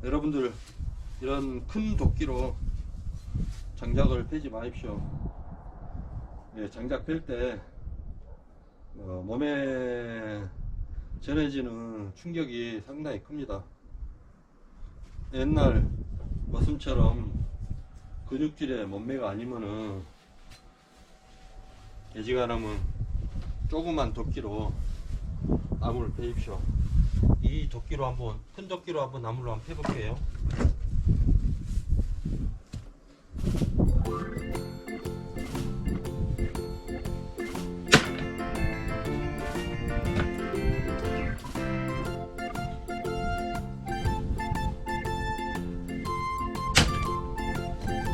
여러분들 이런 큰 도끼로 장작을 패지 마십시오. 예, 장작 팰 때 몸에 전해지는 충격이 상당히 큽니다. 옛날 머슴처럼 근육질의 몸매가 아니면은 예지가라면 조그만 도끼로 나무를 패십시오. 이 도끼로 한번, 큰 도끼로 한번 나무를 한번 패볼게요.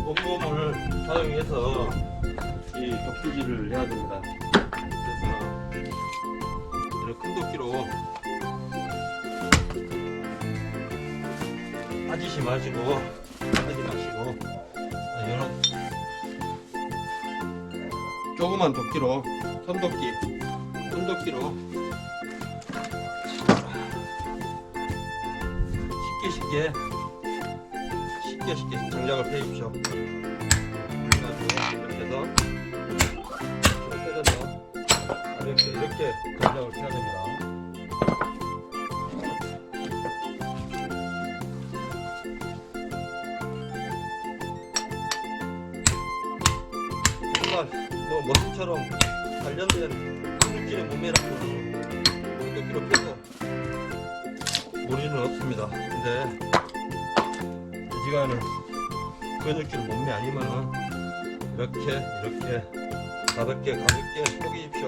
온몸을 사용해서 이 도끼질을 해야 됩니다. 그래서 이런 큰 도끼로 빠지지 마시고 이런 조그만 도끼로 손도끼로 쉽게 장작을 패십시오. 이렇게 해서 이렇게 장작을 패야 됩니다. 뭐 머슴처럼 단련된 근육질의 몸매라고는 도끼로 패도 무리는 없습니다. 근데 예지가는 근육질 몸매 아니면은 이렇게 가볍게 포기십시오.